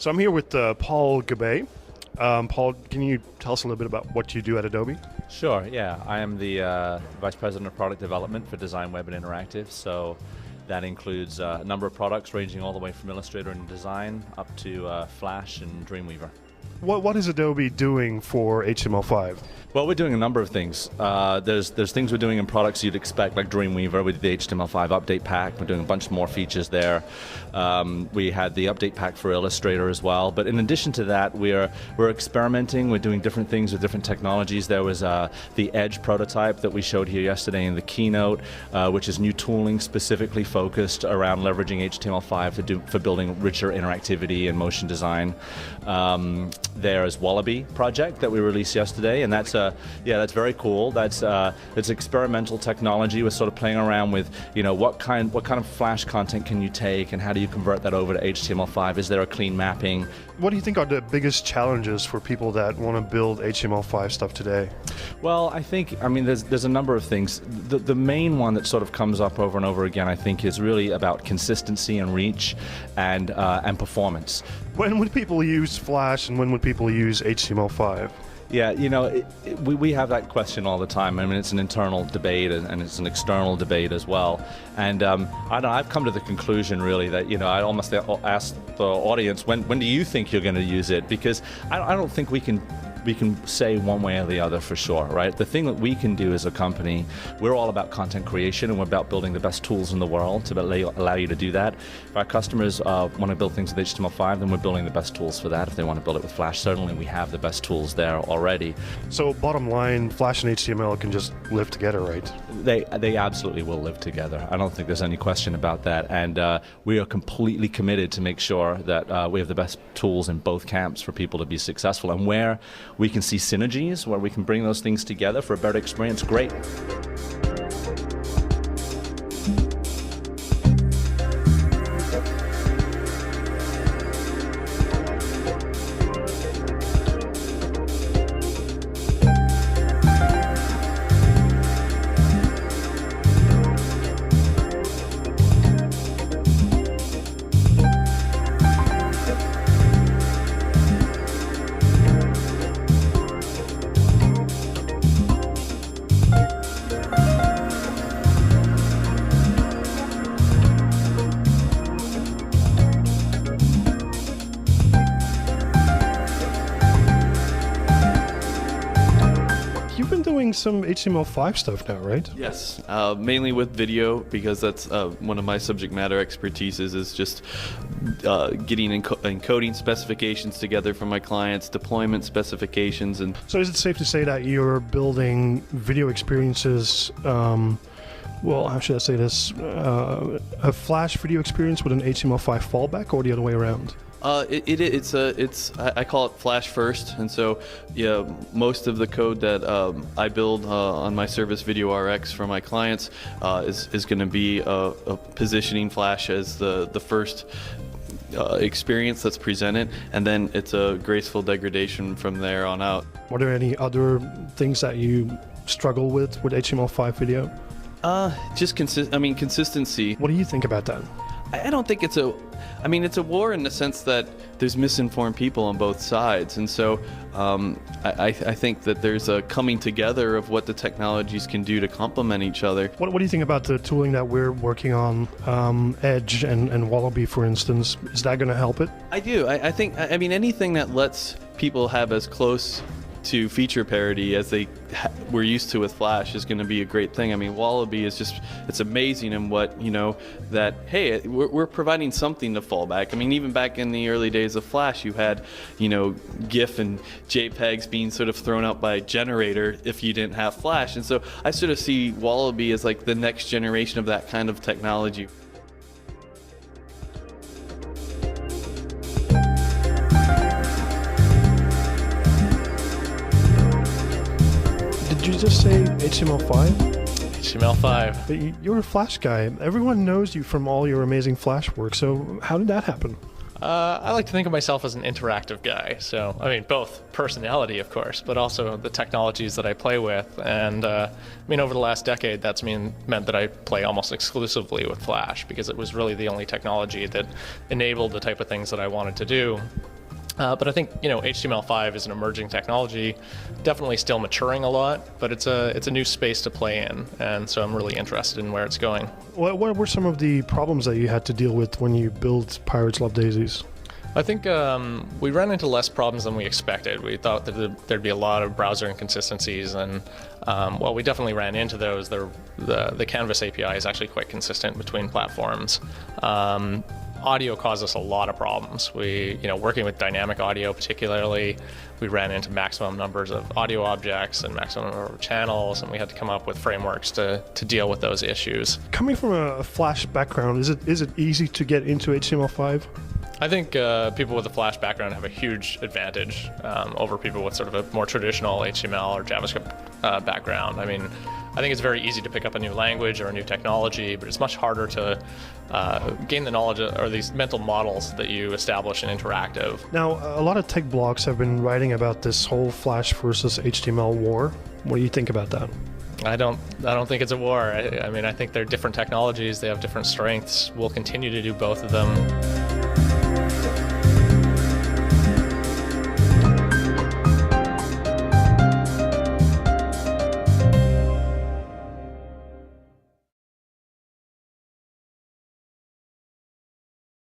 So I'm here with Paul Gubbay. Paul, can you tell us a little bit about what you do at Adobe? Sure, yeah. I am the Vice President of Product Development for Design, Web, and Interactive. So that includes a number of products ranging all the way from Illustrator and Design up to Flash and Dreamweaver. What is Adobe doing for HTML5? Well, we're doing a number of things. There's things we're doing in products you'd expect, like Dreamweaver with the HTML5 update pack. We're doing a bunch more features there. We had the update pack for Illustrator as well. But in addition to that, we're experimenting. We're doing different things with different technologies. There was the Edge prototype that we showed here yesterday in the keynote, which is new tooling specifically focused around leveraging HTML5 for building richer interactivity and motion design. There's Wallaby project that we released yesterday, and that's very cool. It's experimental technology. We're sort of playing around with, what kind of Flash content can you take, and how do you convert that over to HTML5? Is there a clean mapping? What do you think are the biggest challenges for people that want to build HTML5 stuff today? Well, there's a number of things. The main one that sort of comes up over and over again, I think, is really about consistency and reach and performance. When would people use Flash and when would people use HTML5? Yeah, we have that question all the time. I mean, it's an internal debate and it's an external debate as well. And I've come to the conclusion, really, that I almost ask the audience, when do you think you're going to use it? Because I don't think we can say one way or the other for sure, right? The thing that we can do as a company, we're all about content creation, and we're about building the best tools in the world to allow you to do that. If our customers want to build things with HTML5, then we're building the best tools for that. If they want to build it with Flash, certainly we have the best tools there already. So bottom line, Flash and HTML can just live together, right? They absolutely will live together. I don't think there's any question about that. And we are completely committed to make sure that we have the best tools in both camps for people to be successful. And where we can see synergies, where we can bring those things together for a better experience, great. You've been doing some HTML5 stuff now, right? Yes, mainly with video, because that's one of my subject matter expertises, is just getting encoding specifications together for my clients, deployment specifications. And so is it safe to say that you're building video experiences, well, how should I say this, a Flash video experience with an HTML5 fallback, or the other way around? I call it Flash first, and so yeah, most of the code that I build on my service Video RX for my clients is going to be positioning Flash as the first experience that's presented, and then it's a graceful degradation from there on out. Are there any other things that you struggle with HTML5 video? Just consistency. What do you think about that? I don't think it's a war in the sense that there's misinformed people on both sides, and so I think that there's a coming together of what the technologies can do to complement each other. What do you think about the tooling that we're working on, Edge and Wallaby, for instance? Is that going to help it? I do. I think anything that lets people have as close to feature parity as they were used to with Flash is going to be a great thing. I mean, Wallaby is it's amazing in what, that, hey, we're providing something to fall back. I mean, even back in the early days of Flash, you had, GIF and JPEGs being sort of thrown out by a generator if you didn't have Flash. And so I sort of see Wallaby as like the next generation of that kind of technology. Did you just say HTML5? HTML5. You're a Flash guy. Everyone knows you from all your amazing Flash work, so how did that happen? I like to think of myself as an interactive guy. So, both personality, of course, but also the technologies that I play with. And over the last decade, that's meant that I play almost exclusively with Flash, because it was really the only technology that enabled the type of things that I wanted to do. But I think HTML5 is an emerging technology, definitely still maturing a lot, but it's a new space to play in, and so I'm really interested in where it's going. What were some of the problems that you had to deal with when you built Pirates Love Daisies? I think we ran into less problems than we expected. We thought that there'd be a lot of browser inconsistencies, and well, we definitely ran into those. The Canvas API is actually quite consistent between platforms. Audio caused us a lot of problems. Working with dynamic audio particularly, we ran into maximum numbers of audio objects and maximum number of channels, and we had to come up with frameworks to deal with those issues. Coming from a Flash background, is it easy to get into HTML5? I think people with a Flash background have a huge advantage over people with sort of a more traditional HTML or JavaScript background. I mean, I think it's very easy to pick up a new language or a new technology, but it's much harder to gain the knowledge or these mental models that you establish in interactive. Now, a lot of tech blogs have been writing about this whole Flash versus HTML war. What do you think about that? I don't think it's a war. I mean, I think they're different technologies. They have different strengths. We'll continue to do both of them.